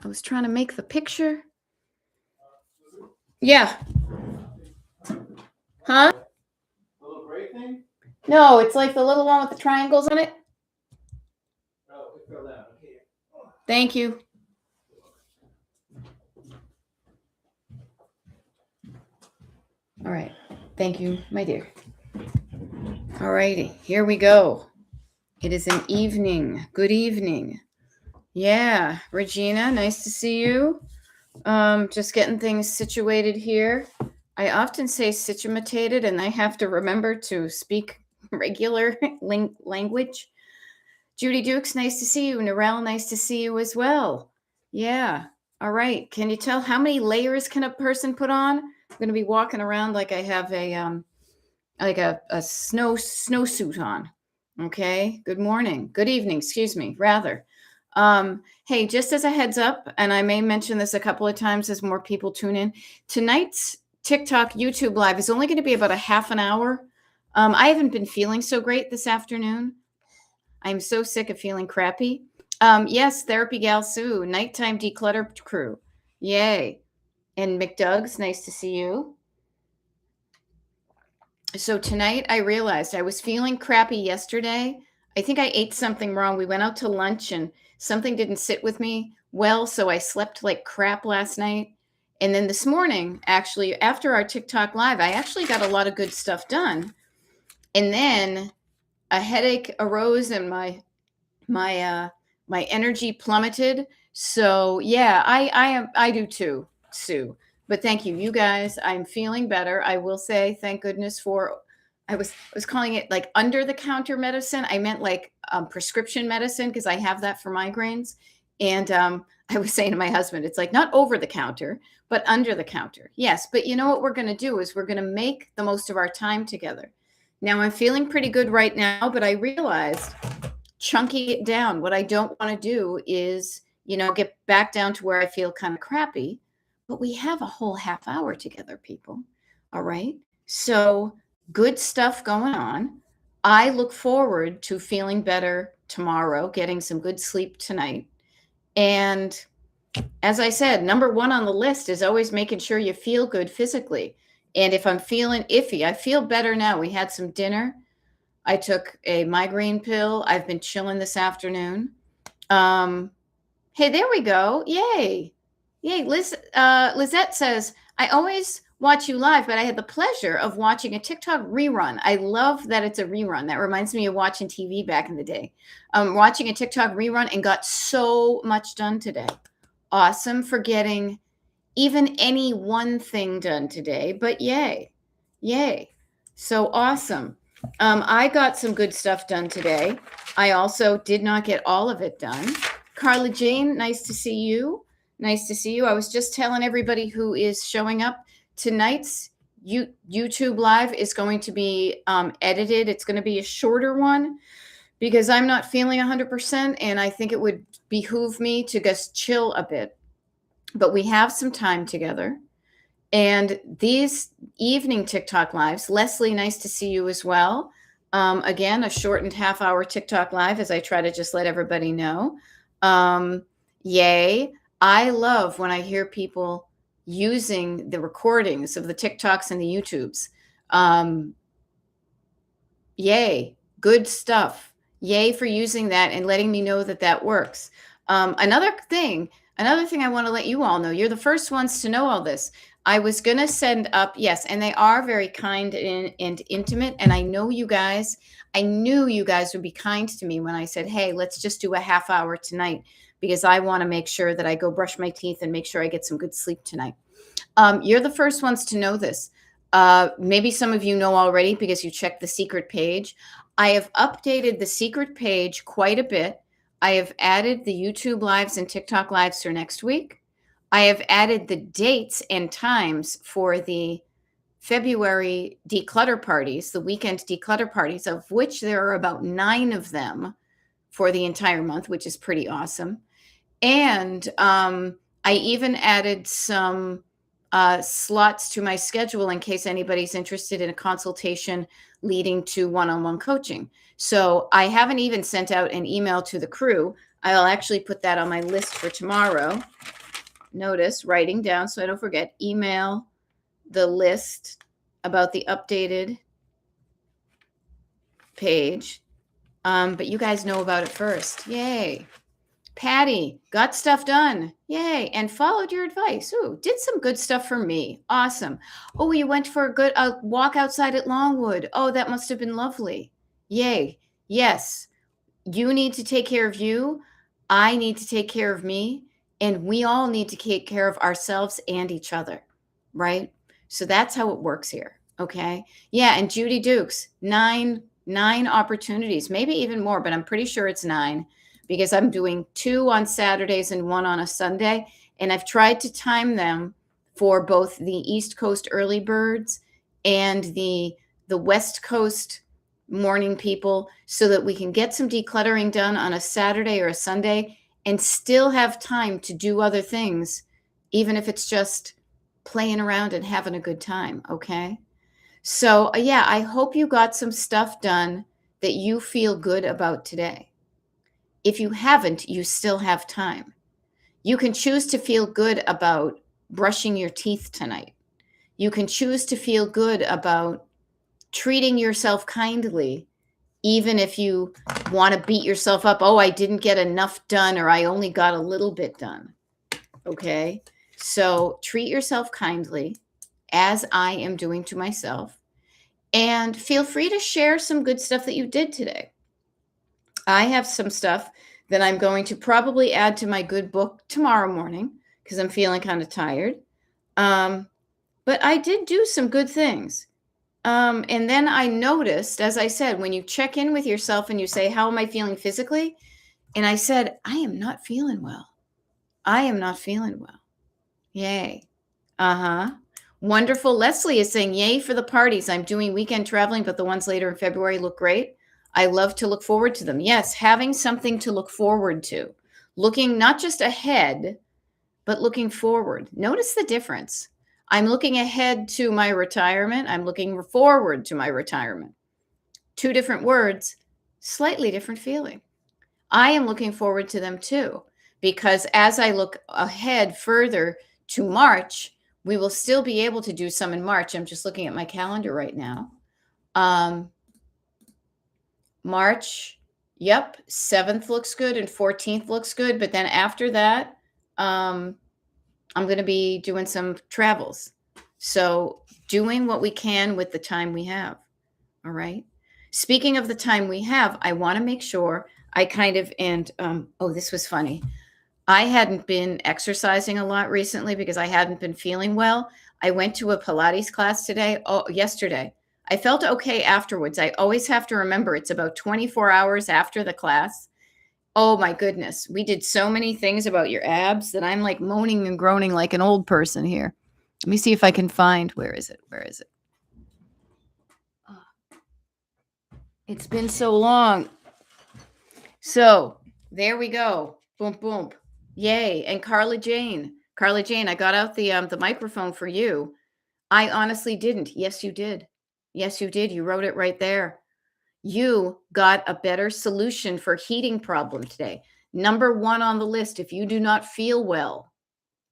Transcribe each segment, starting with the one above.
I was trying to make the picture. Yeah. Huh? Little gray thing? No, it's like the little one with the triangles on it. Oh, we throw that one here. Thank you. All right. Thank you, my dear. All righty. Here we go. It is an evening. Good evening. Yeah. Regina, nice to see you. Just getting things situated here. I often say situated, and I have to remember to speak regular language. Judy Dukes, nice to see you. Narelle, nice to see you as well. Yeah. All right. Can you tell how many layers can a person put on? I'm going to be walking around like I have a snowsuit on. Okay. Good morning. Good evening. Excuse me. Rather. Hey, just as a heads up, and I may mention this a couple of times as more people tune in, tonight's TikTok YouTube live is only going to be about a half an hour. I haven't been feeling so great this afternoon. I'm so sick of feeling crappy. Yes, Therapy Gal Sue, Nighttime Declutter Crew. Yay. And McDoug's, nice to see you. So tonight I realized I was feeling crappy yesterday. I think I ate something wrong. We went out to lunch and something didn't sit with me well, so I slept like crap last night. And then this morning, actually, after our TikTok live, I actually got a lot of good stuff done. And then a headache arose and my energy plummeted. So yeah, I do too, Sue. But thank you, you guys. I'm feeling better. I will say, thank goodness for. I was calling it like under the counter medicine. I meant like prescription medicine because I have that for migraines. And I was saying to my husband, it's like not over the counter, but under the counter. Yes, but you know what we're going to do is we're going to make the most of our time together. Now I'm feeling pretty good right now, but I realized chunking it down. What I don't want to do is, get back down to where I feel kind of crappy. But we have a whole half hour together, people. All right. So good stuff going on. I look forward to feeling better tomorrow, getting some good sleep tonight. And as I said, number one on the list is always making sure you feel good physically. And if I'm feeling iffy, I feel better now. We had some dinner. I took a migraine pill. I've been chilling this afternoon. Hey, there we go. Yay. Yay. Lizette says, I always watch you live, but I had the pleasure of watching a TikTok rerun. I love that it's a rerun. That reminds me of watching TV back in the day. Watching a TikTok rerun and got so much done today. Awesome for getting even any one thing done today, but yay. Yay. So awesome. I got some good stuff done today. I also did not get all of it done. Carla Jane, nice to see you. Nice to see you. I was just telling everybody who is showing up, tonight's YouTube live is going to be edited. It's going to be a shorter one because I'm not feeling 100%, and I think it would behoove me to just chill a bit. But we have some time together. And these evening TikTok lives, Leslie, nice to see you as well. Again, a shortened half-hour TikTok live as I try to just let everybody know. Yay. I love when I hear people using the recordings of the TikToks and the YouTubes. Yay. Good stuff. Yay for using that and letting me know that that works. Another thing I want to let you all know, you're the first ones to know all this. I was going to send up, yes, and they are very kind and intimate. And I knew you guys would be kind to me when I said, hey, let's just do a half hour tonight because I want to make sure that I go brush my teeth and make sure I get some good sleep tonight. You're the first ones to know this. Maybe some of you know already because you checked the secret page. I have updated the secret page quite a bit. I have added the YouTube lives and TikTok lives for next week. I have added the dates and times for the February declutter parties, the weekend declutter parties, of which there are about 9 of them for the entire month, which is pretty awesome. And I even added some slots to my schedule in case anybody's interested in a consultation leading to one-on-one coaching. So I haven't even sent out an email to the crew. I'll actually put that on my list for tomorrow. notice, writing down so I don't forget, email the list about the updated page. But you guys know about it first. Yay. Patty got stuff done. Yay. And followed your advice. Ooh, did some good stuff for me. Awesome. Oh, you went for a walk outside at Longwood. Oh, that must have been lovely. Yay. Yes. You need to take care of you. I need to take care of me. And we all need to take care of ourselves and each other. Right? So that's how it works here. Okay. Yeah. And Judy Dukes, nine opportunities, maybe even more, but I'm pretty sure it's 9 because I'm doing 2 on Saturdays and 1 on a Sunday. And I've tried to time them for both the East Coast early birds and the West Coast morning people so that we can get some decluttering done on a Saturday or a Sunday and still have time to do other things, even if it's just playing around and having a good time. Okay. So, yeah, I hope you got some stuff done that you feel good about today. If you haven't, you still have time. You can choose to feel good about brushing your teeth tonight. You can choose to feel good about treating yourself kindly, even if you want to beat yourself up. Oh, I didn't get enough done, or I only got a little bit done. Okay. So treat yourself kindly, as I am doing to myself. And feel free to share some good stuff that you did today. I have some stuff that I'm going to probably add to my good book tomorrow morning because I'm feeling kind of tired. But I did do some good things. And then I noticed, as I said, when you check in with yourself and you say, how am I feeling physically? And I said, I am not feeling well. I am not feeling well. Yay. Uh-huh. Wonderful. Leslie is saying, yay for the parties. I'm doing weekend traveling, but the ones later in February look great. I love to look forward to them. Yes, having something to look forward to. Looking not just ahead, but looking forward. Notice the difference. I'm looking ahead to my retirement. I'm looking forward to my retirement. 2 different words, slightly different feeling. I am looking forward to them too, because as I look ahead further to March, we will still be able to do some in March. I'm just looking at my calendar right now. March, yep, 7th looks good and 14th looks good. But then after that, I'm going to be doing some travels. So doing what we can with the time we have. All right. Speaking of the time we have, I want to make sure I kind of, and oh, this was funny. I hadn't been exercising a lot recently because I hadn't been feeling well. I went to a Pilates class yesterday. I felt okay afterwards. I always have to remember it's about 24 hours after the class. Oh my goodness. We did so many things about your abs that I'm like moaning and groaning like an old person here. Let me see if I can find, where is it? Oh, it's been so long. So there we go. Boom, boom. Yay. And Carla Jane, I got out the microphone for you. I honestly didn't. Yes, you did. Yes, you did. You wrote it right there. You got a better solution for heating problem today. Number 1 on the list, if you do not feel well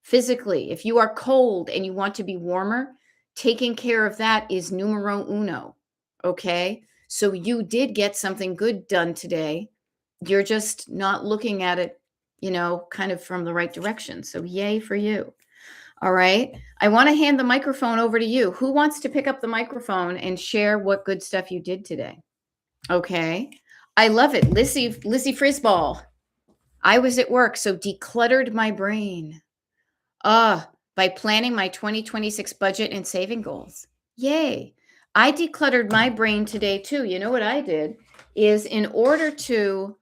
physically, if you are cold and you want to be warmer, taking care of that is numero uno. Okay. So you did get something good done today. You're just not looking at it, kind of from the right direction. So yay for you. All right. I want to hand the microphone over to you. Who wants to pick up the microphone and share what good stuff you did today? Okay. I love it. Lizzie Frisball. I was at work, so decluttered my brain. By planning my 2026 budget and saving goals. Yay. I decluttered my brain today too. You know what I did is, in order to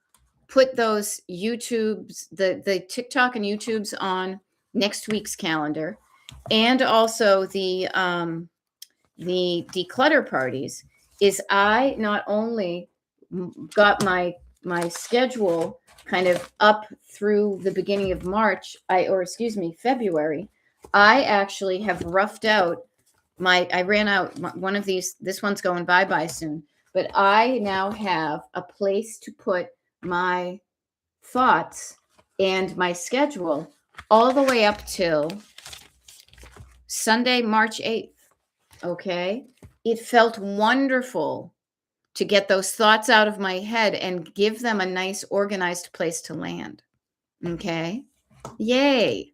put those YouTubes, the TikTok and YouTubes on next week's calendar, and also the declutter parties, is I not only got my schedule kind of up through the beginning of February. I actually have roughed out I ran out one of these. This one's going bye-bye soon, but I now have a place to put my thoughts and my schedule all the way up till Sunday, March 8th. Okay. It felt wonderful to get those thoughts out of my head and give them a nice organized place to land. Okay. Yay.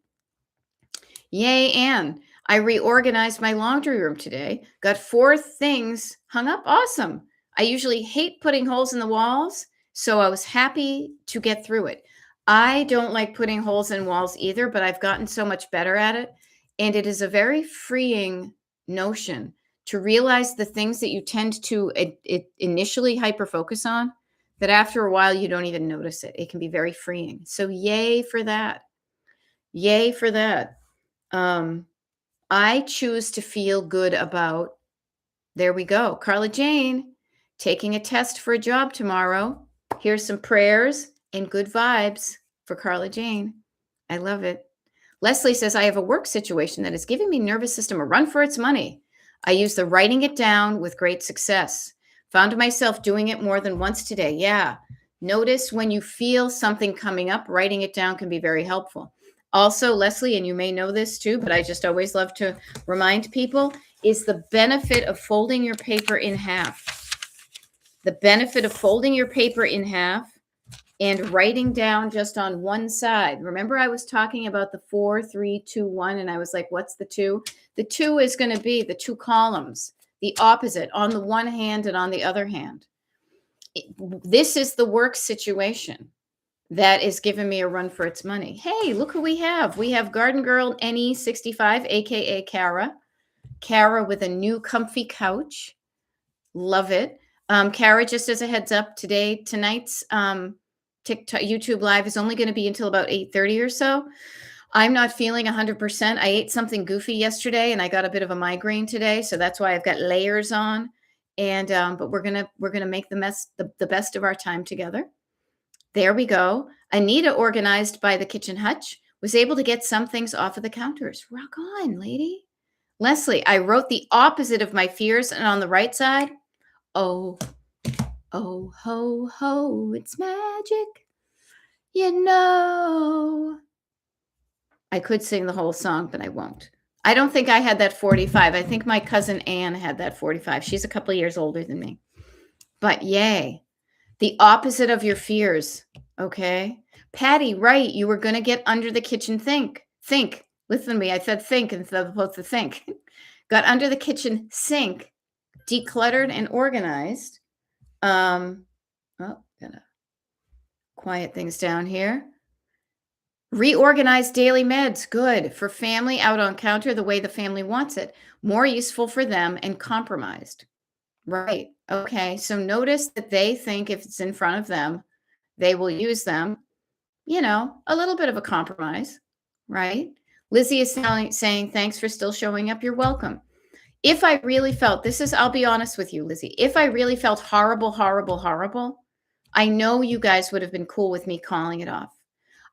Yay, Anne. I reorganized my laundry room today. Got 4 things hung up. Awesome. I usually hate putting holes in the walls, so I was happy to get through it. I don't like putting holes in walls either, but I've gotten so much better at it. And it is a very freeing notion to realize the things that you tend to initially hyper focus on, that after a while you don't even notice it. It can be very freeing. So yay for that. Yay for that. I choose to feel good about, there we go. Carla Jane, taking a test for a job tomorrow. Here's some prayers and good vibes for Carla Jane. I love it. Leslie says, I have a work situation that is giving me nervous system a run for its money. I use the writing it down with great success. Found myself doing it more than once today. Yeah. Notice when you feel something coming up, writing it down can be very helpful. Also, Leslie, and you may know this too, but I just always love to remind people, is the benefit of folding your paper in half. The benefit of folding your paper in half and writing down just on one side. Remember, I was talking about the 4, 3, 2, 1, and I was like, what's the 2? The 2 is going to be the 2 columns, the opposite on the one hand and on the other hand. This is the work situation that is giving me a run for its money. Hey, look who we have. We have Garden Girl NE65, aka Kara. Kara with a new comfy couch. Love it. Kara, just as a heads up, tonight's TikTok, YouTube live is only going to be until about 8:30 or so. I'm not feeling 100%. I ate something goofy yesterday and I got a bit of a migraine today, so that's why I've got layers on. And but we're gonna make the best of our time together. There we go. Anita, organized by the kitchen hutch, was able to get some things off of the counters. Rock on, lady. Leslie, I wrote the opposite of my fears, and on the right side, oh, oh, ho, ho, it's magic. You know. I could sing the whole song, but I won't. I don't think I had that 45. I think my cousin Anne had that 45. She's a couple of years older than me. But yay. The opposite of your fears. Okay. Patty, right. You were going to get under the kitchen sink. Think. Listen to me. I said think instead of supposed to think. Got under the kitchen sink, decluttered and organized. Gonna quiet things down here. Reorganized daily meds. Good. For family out on counter the way the family wants it. More useful for them and compromised. Right. Okay. So notice that they think if it's in front of them, they will use them. You know, a little bit of a compromise, right? Lizzie is saying, thanks for still showing up. You're welcome. If I really felt, I'll be honest with you, Lizzie. If I really felt horrible, horrible, horrible, I know you guys would have been cool with me calling it off.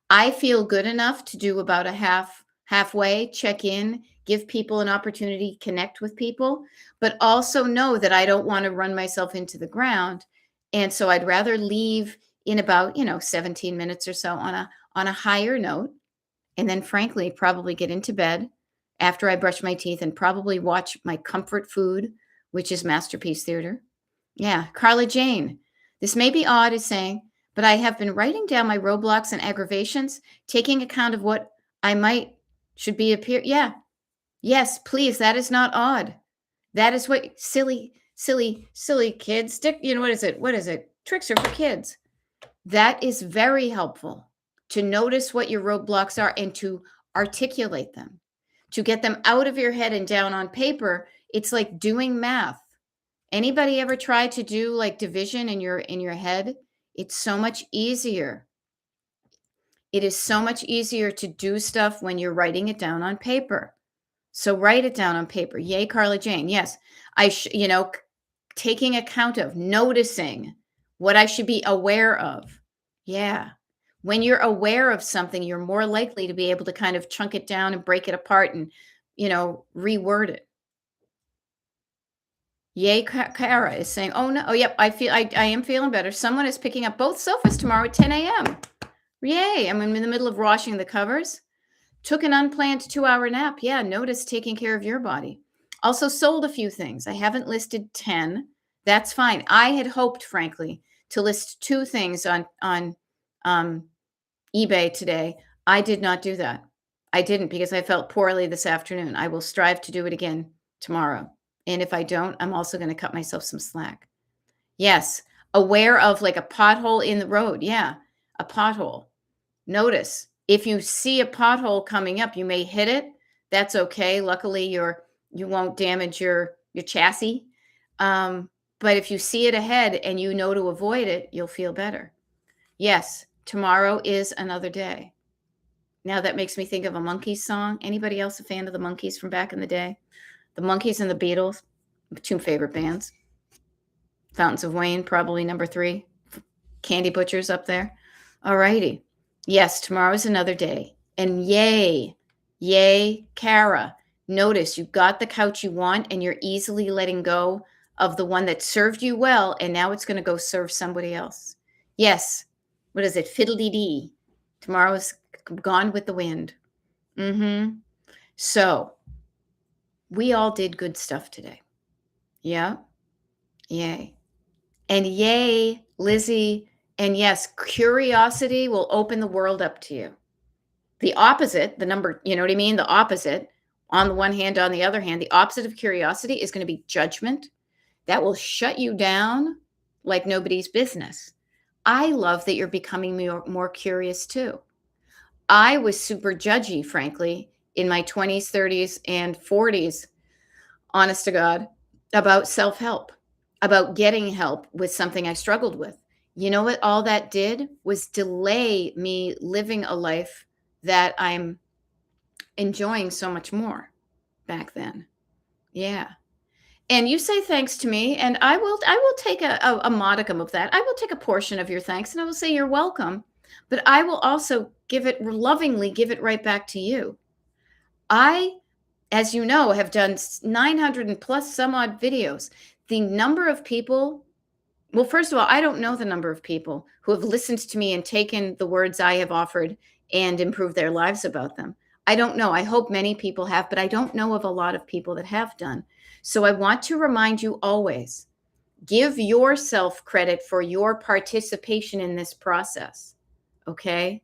I feel good enough to do about a halfway check in, give people an opportunity, connect with people, but also know that I don't want to run myself into the ground. And so I'd rather leave in about, 17 minutes or so on a higher note. And then frankly, probably get into bed after I brush my teeth and probably watch my comfort food, which is Masterpiece Theater. Yeah. Carla Jane, this may be odd is saying, but I have been writing down my roadblocks and aggravations, taking account of what I should be appear. Yeah. Yes, please. That is not odd. That is what silly kids. What is it? What is it? Tricks are for kids. That is very helpful to notice what your roadblocks are and to articulate them, to get them out of your head and down on paper. It's like doing math. Anybody ever try to do like division in your head? It's so much easier. It is so much easier to do stuff when you're writing it down on paper. So write it down on paper. Yay, Carla Jane. Yes, taking account of, noticing what I should be aware of. Yeah. When you're aware of something, you're more likely to be able to kind of chunk it down and break it apart and, reword it. Yay, Kara is saying, oh no, oh yep, I am feeling better. Someone is picking up both sofas tomorrow at 10 a.m. Yay, I'm in the middle of washing the covers. Took an unplanned 2-hour nap. Yeah, notice taking care of your body. Also sold a few things. I haven't listed 10. That's fine. I had hoped, frankly, to list 2 things on um, eBay today. I did not do that. I didn't because I felt poorly this afternoon. I will strive to do it again tomorrow. And if I don't, I'm also going to cut myself some slack. Yes, aware of like a pothole in the road. Yeah, a pothole. Notice if you see a pothole coming up, you may hit it. That's okay. Luckily, you won't damage your chassis. But if you see it ahead and you know to avoid it, you'll feel better. Yes, tomorrow is another day. Now that makes me think of a Monkees song. Anybody else a fan of the Monkees from back in the day? The Monkees and the Beatles, 2 favorite bands. Fountains of Wayne, probably number 3. Candy Butchers up there. All righty. Yes, tomorrow's another day. And yay, Kara. Notice you got the couch you want and you're easily letting go of the one that served you well, and now it's going to go serve somebody else. Yes. What is it? Fiddle-dee-dee. Tomorrow's gone with the wind. So we all did good stuff today. Yeah. Yay. And yay, Lizzie. And yes, curiosity will open the world up to you. The opposite, the number, you know what I mean? The opposite, on the one hand, on the other hand, the opposite of curiosity is going to be judgment. That will shut you down like nobody's business. I love that you're becoming more curious too. I was super judgy, frankly, in my 20s, 30s, and 40s, honest to God, about self-help, about getting help with something I struggled with. You know what all that did was delay me living a life that I'm enjoying so much more back then. Yeah. And you say thanks to me, and I will take a modicum of that. I will take a portion of your thanks, and I will say you're welcome. But I will also lovingly give it right back to you. I, as you know, have done 900 and plus some odd videos. The number of people, well, first of all, I don't know the number of people who have listened to me and taken the words I have offered and improved their lives about them. I don't know. I hope many people have, but I don't know of a lot of people that have done. So I want to remind you always, give yourself credit for your participation in this process. Okay?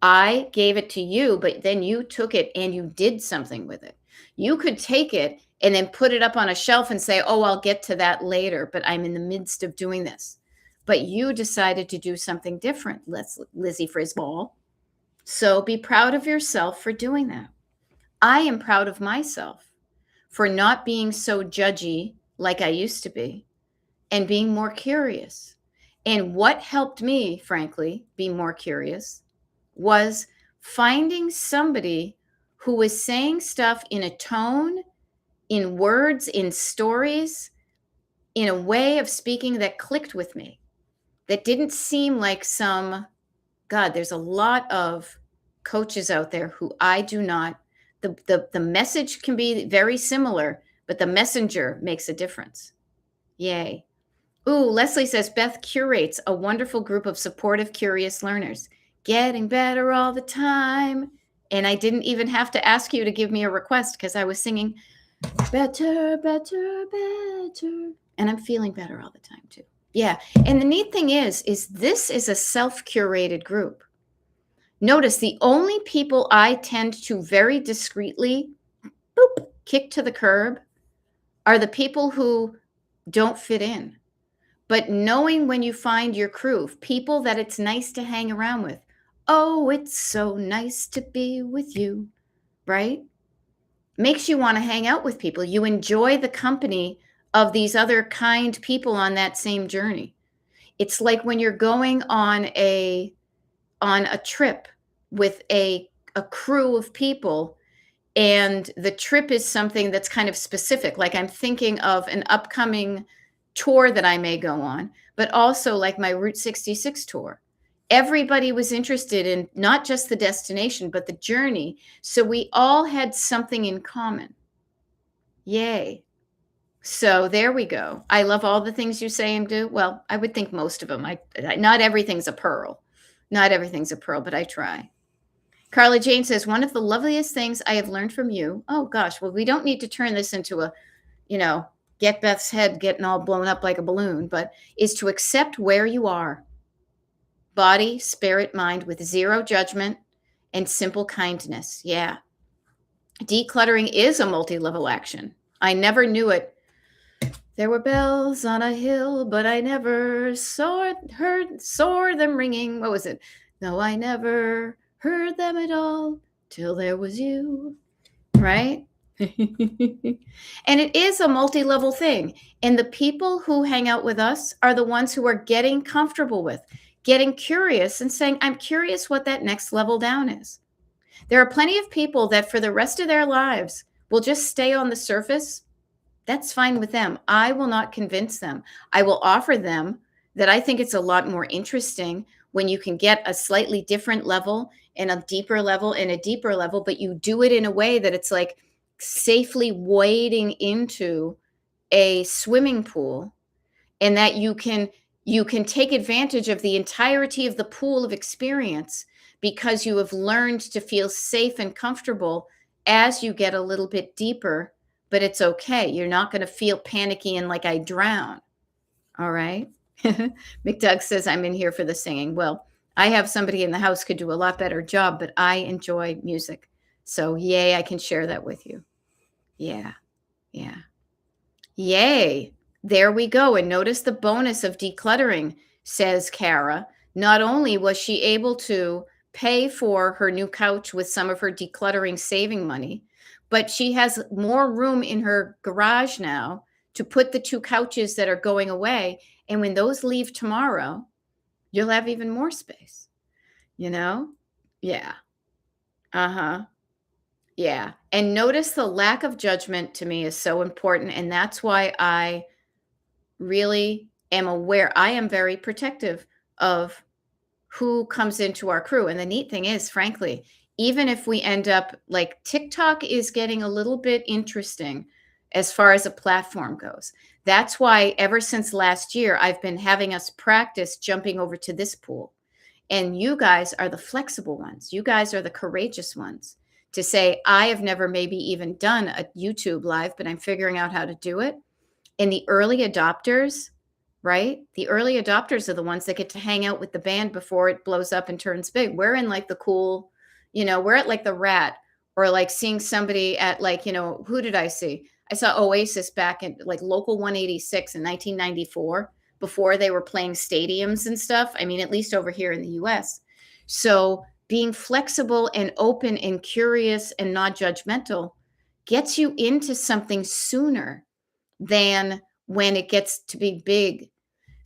I gave it to you, but then you took it and you did something with it. You could take it and then put it up on a shelf and say, oh, I'll get to that later, but I'm in the midst of doing this. But you decided to do something different, Lizzie Frisball. So be proud of yourself for doing that. I am proud of myself for not being so judgy like I used to be and being more curious. And what helped me, frankly, be more curious was finding somebody who was saying stuff in a tone, in words, in stories, in a way of speaking that clicked with me, that didn't seem like there's a lot of coaches out there who I do not, the message can be very similar, but the messenger makes a difference. Yay. Ooh, Leslie says, Beth curates a wonderful group of supportive, curious learners, getting better all the time. And I didn't even have to ask you to give me a request because I was singing better, better, better. And I'm feeling better all the time too. Yeah. And the neat thing is this is a self-curated group. Notice the only people I tend to very discreetly kick to the curb are the people who don't fit in. But knowing when you find your crew, people that it's nice to hang around with. Oh, it's so nice to be with you, right? Makes you want to hang out with people. You enjoy the company of these other kind people on that same journey. It's like when you're going on a trip with a crew of people, and the trip is something that's kind of specific. Like I'm thinking of an upcoming tour that I may go on, but also like my Route 66 tour. Everybody was interested in not just the destination, but the journey. So we all had something in common. Yay. So there we go. I love all the things you say and do. Well, I would think most of them. Not everything's a pearl. Not everything's a pearl, but I try. Carla Jane says, one of the loveliest things I have learned from you. Oh gosh, well, we don't need to turn this into a, you know, get Beth's head getting all blown up like a balloon, but is to accept where you are, body, spirit, mind, with zero judgment and simple kindness. Yeah. Decluttering is a multi-level action. I never knew it. There were bells on a hill, but I never saw them ringing. What was it? No, I never heard them at all till there was you, right? And it is a multi-level thing. And the people who hang out with us are the ones who are getting comfortable with, getting curious and saying, I'm curious what that next level down is. There are plenty of people that for the rest of their lives will just stay on the surface. That's fine with them. I will not convince them. I will offer them that I think it's a lot more interesting when you can get a slightly different level and a deeper level and a deeper level, but you do it in a way that it's like safely wading into a swimming pool, and that you can take advantage of the entirety of the pool of experience because you have learned to feel safe and comfortable as you get a little bit deeper. But it's okay. You're not going to feel panicky and like I drown. All right. McDoug says, I'm in here for the singing. Well, I have somebody in the house could do a lot better job, but I enjoy music. So yay, I can share that with you. Yeah. Yeah. Yay. There we go. And notice the bonus of decluttering, says Kara. Not only was she able to pay for her new couch with some of her decluttering saving money, but she has more room in her garage now to put the two couches that are going away. And when those leave tomorrow, you'll have even more space, you know? Yeah. Uh huh. Yeah. And notice the lack of judgment to me is so important. And that's why I really am aware. I am very protective of who comes into our crew. And the neat thing is, frankly, even if we end up like TikTok is getting a little bit interesting as far as a platform goes. That's why ever since last year, I've been having us practice jumping over to this pool. And you guys are the flexible ones. You guys are the courageous ones to say, I have never maybe even done a YouTube live, but I'm figuring out how to do it. And the early adopters, right? The early adopters are the ones that get to hang out with the band before it blows up and turns big. We're in like the cool, we're at like the Rat, or like seeing somebody at like, who did I see? I saw Oasis back in like Local 186 in 1994 before they were playing stadiums and stuff. I mean, at least over here in the US. So being flexible and open and curious and not judgmental gets you into something sooner than when it gets to be big.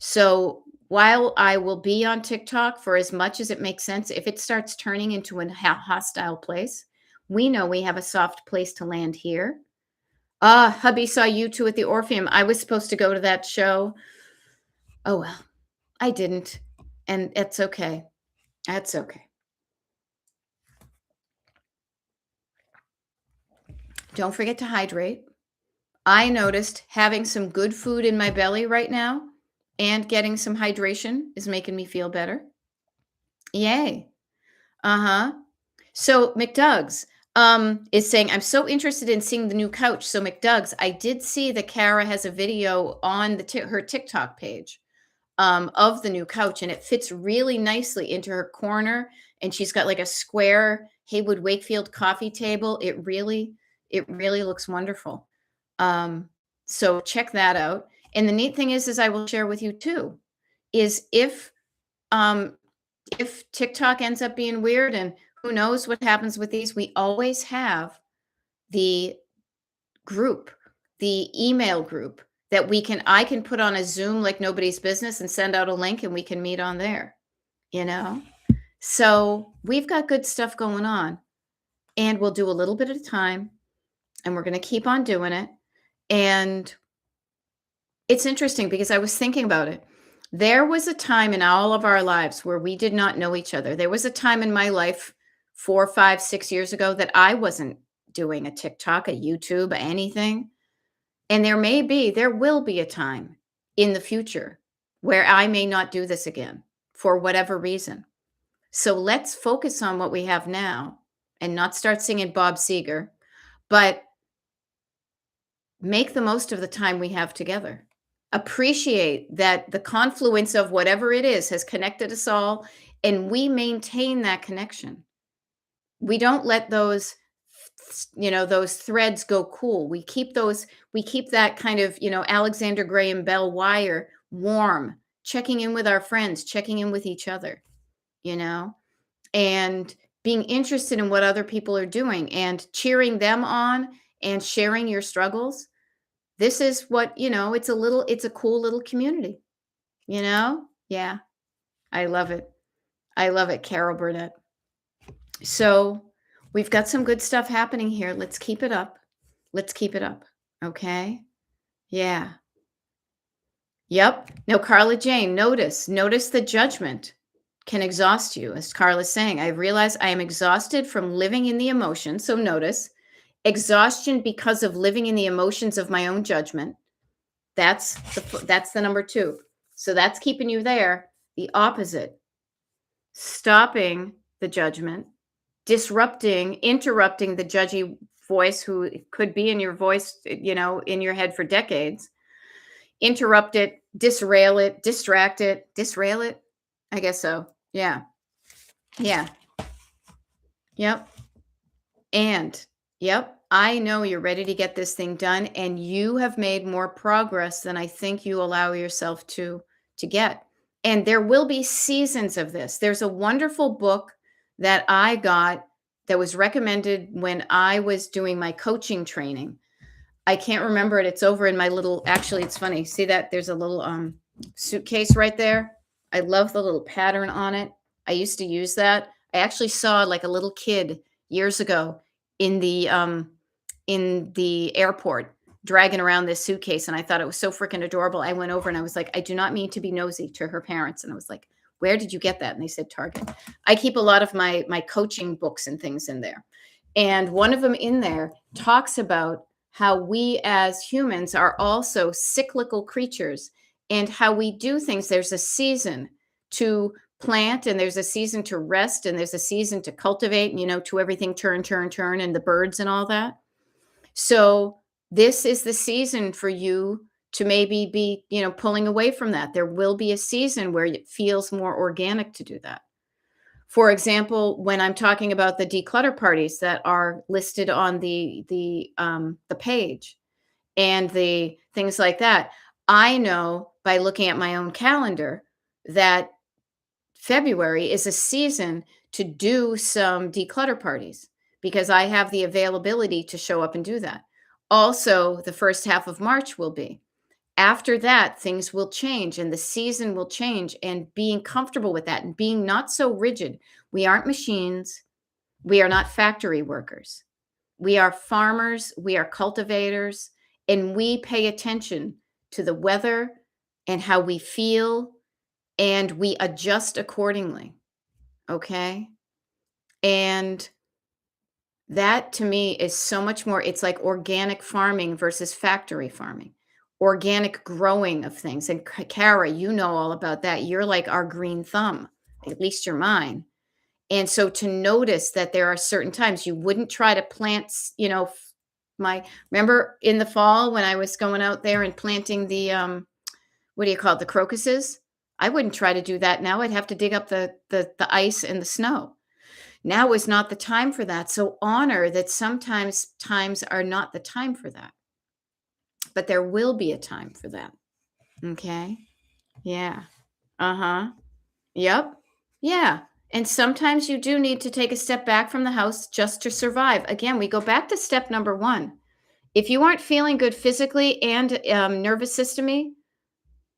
So while I will be on TikTok for as much as it makes sense, if it starts turning into a hostile place, we know we have a soft place to land here. Hubby saw you two at the Orpheum. I was supposed to go to that show. Oh, well, I didn't. And it's okay. That's okay. Don't forget to hydrate. I noticed having some good food in my belly right now and getting some hydration is making me feel better. Yay. Uh-huh. So McDoug's is saying, I'm so interested in seeing the new couch. So McDoug's, I did see that Kara has a video on her TikTok page of the new couch, and it fits really nicely into her corner. And she's got like a square Haywood Wakefield coffee table. It really looks wonderful. So check that out. And the neat thing is I will share with you too, is if TikTok ends up being weird, and who knows what happens with these, we always have the group, the email group that I can put on a Zoom like nobody's business and send out a link and we can meet on there, you know? So we've got good stuff going on, and we'll do a little bit at a time, and we're going to keep on doing it. And it's interesting because I was thinking about it. There was a time in all of our lives where we did not know each other. There was a time in my life 4, 5, 6 years ago that I wasn't doing a TikTok, a YouTube, anything. And there will be a time in the future where I may not do this again for whatever reason. So let's focus on what we have now and not start singing Bob Seger, but make the most of the time we have together. Appreciate that the confluence of whatever it is has connected us all, and we maintain that connection. We don't let those those threads go cool. We keep that kind of, Alexander Graham Bell wire warm, checking in with our friends, checking in with each other, you know, and being interested in what other people are doing and cheering them on and sharing your struggles. This is what, it's a cool little community, you know? Yeah, I love it. I love it, Carol Burnett. So we've got some good stuff happening here. Let's keep it up. Let's keep it up. Okay. Yeah. Yep. Now, Carla Jane, notice the judgment can exhaust you. As Carla's saying, I realize I am exhausted from living in the emotions. So notice exhaustion because of living in the emotions of my own judgment. That's the number 2. So that's keeping you there. The opposite, stopping the judgment, interrupting the judgy voice who could be in your voice, in your head for decades. Interrupt it, disrail it, distract it, disrail it. I guess so. Yeah. Yeah. Yep. And yep, I know you're ready to get this thing done, and you have made more progress than I think you allow yourself to get. And there will be seasons of this. There's a wonderful book that I got that was recommended when I was doing my coaching training. I can't remember it. It's over in my little, actually, it's funny. See that? There's a little suitcase right there. I love the little pattern on it. I used to use that. I actually saw like a little kid years ago in the airport dragging around this suitcase, and I thought it was so freaking adorable. I went over and I was like, I do not mean to be nosy, to her parents, and I was like, where did you get that? And they said Target. I keep a lot of my coaching books and things in there, and one of them in there talks about how we as humans are also cyclical creatures and how we do things. There's a season to plant, and there's a season to rest, and there's a season to cultivate, to everything turn, turn, turn, and the birds and all that. So this is the season for you to maybe be, pulling away from that. There will be a season where it feels more organic to do that. For example, when I'm talking about the declutter parties that are listed on the page and the things like that, I know by looking at my own calendar that February is a season to do some declutter parties because I have the availability to show up and do that. Also, the first half of March will be. After that, things will change and the season will change, and being comfortable with that and being not so rigid. We aren't machines. We are not factory workers. We are farmers. We are cultivators, and we pay attention to the weather and how we feel, and we adjust accordingly. Okay. And that to me is so much more. It's like organic farming versus factory farming, organic growing of things. And Kara, you know all about that. You're like our green thumb, at least you're mine. And so to notice that there are certain times you wouldn't try to plant, remember in the fall when I was going out there and planting the, what do you call it? The crocuses. I wouldn't try to do that now. I'd have to dig up the ice and the snow. Now is not the time for that. So honor that sometimes times are not the time for that. But there will be a time for that. Okay? Yeah. Uh-huh. Yep. Yeah. And sometimes you do need to take a step back from the house just to survive. Again, we go back to step number 1. If you aren't feeling good physically and nervous system-y,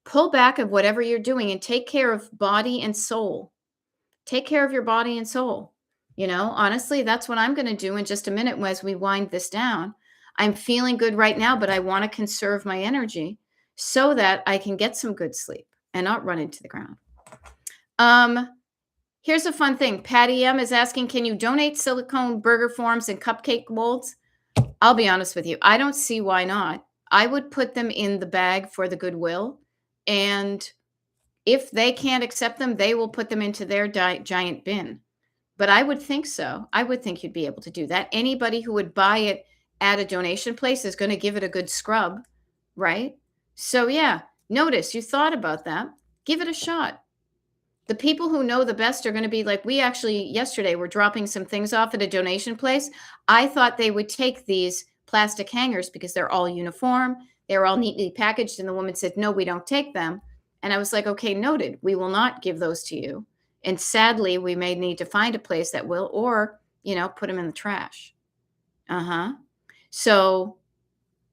pull back of whatever you're doing and take care of body and soul. Take care of your body and soul. Honestly, that's what I'm going to do in just a minute as we wind this down. I'm feeling good right now, but I want to conserve my energy so that I can get some good sleep and not run into the ground. Here's a fun thing. Patty M is asking, can you donate silicone burger forms and cupcake molds? I'll be honest with you. I don't see why not. I would put them in the bag for the Goodwill, and If they can't accept them, they will put them into their giant bin. But I would think so. I would think you'd be able to do that. Anybody who would buy it at a donation place is going to give it a good scrub, right? So, yeah, notice you thought about that. Give it a shot. The people who know the best are going to be like, we actually yesterday were dropping some things off at a donation place. I thought they would take these plastic hangers because they're all uniform. They're all neatly packaged. And the woman said, no, we don't take them. And I was like, okay, noted. We will not give those to you. And sadly, we may need to find a place that will, or, put them in the trash. So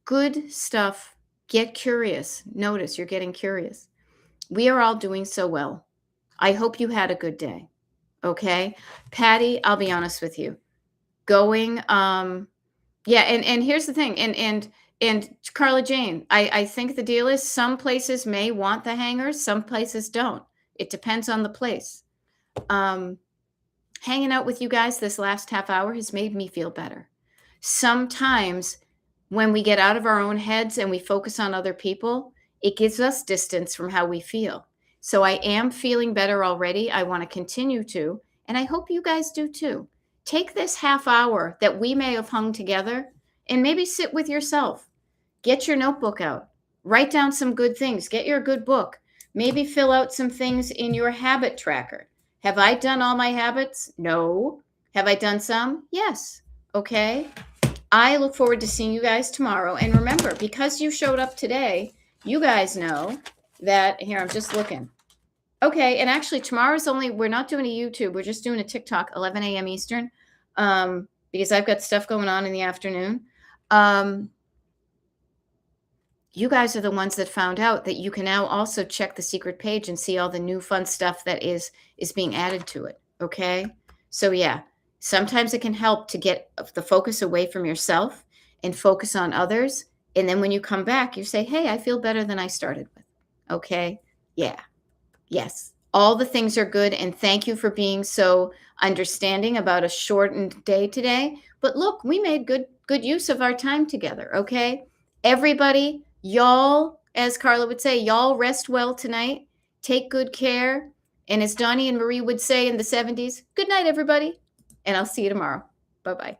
good stuff. Get curious. Notice you're getting curious. We are all doing so well. I hope you had a good day. Okay. Patty, I'll be honest with you. Going, yeah. And here's the thing. And Carla Jane, I think the deal is some places may want the hangers. Some places don't. It depends on the place. Hanging out with you guys this last half hour has made me feel better. Sometimes when we get out of our own heads and we focus on other people, it gives us distance from how we feel. So I am feeling better already. I want to continue to, and I hope you guys do too. Take this half hour that we may have hung together and maybe sit with yourself. Get your notebook out. Write down some good things. Get your good book. Maybe fill out some things in your habit tracker. Have I done all my habits? No. Have I done some? Yes. Okay. I look forward to seeing you guys tomorrow. And remember, because you showed up today, you guys know that, here, I'm just looking. Okay. And actually tomorrow's we're not doing a YouTube. We're just doing a TikTok, 11 a.m. Eastern, because I've got stuff going on in the afternoon. You guys are the ones that found out that you can now also check the secret page and see all the new fun stuff that is being added to it. Okay. So yeah, sometimes it can help to get the focus away from yourself and focus on others. And then when you come back, you say, hey, I feel better than I started with. Okay. Yeah. Yes. All the things are good. And thank you for being so understanding about a shortened day today. But look, we made good use of our time together. Okay. Everybody, y'all, as Carla would say, y'all rest well tonight. Take good care. And as Donnie and Marie would say in the 70s, good night, everybody. And I'll see you tomorrow. Bye-bye.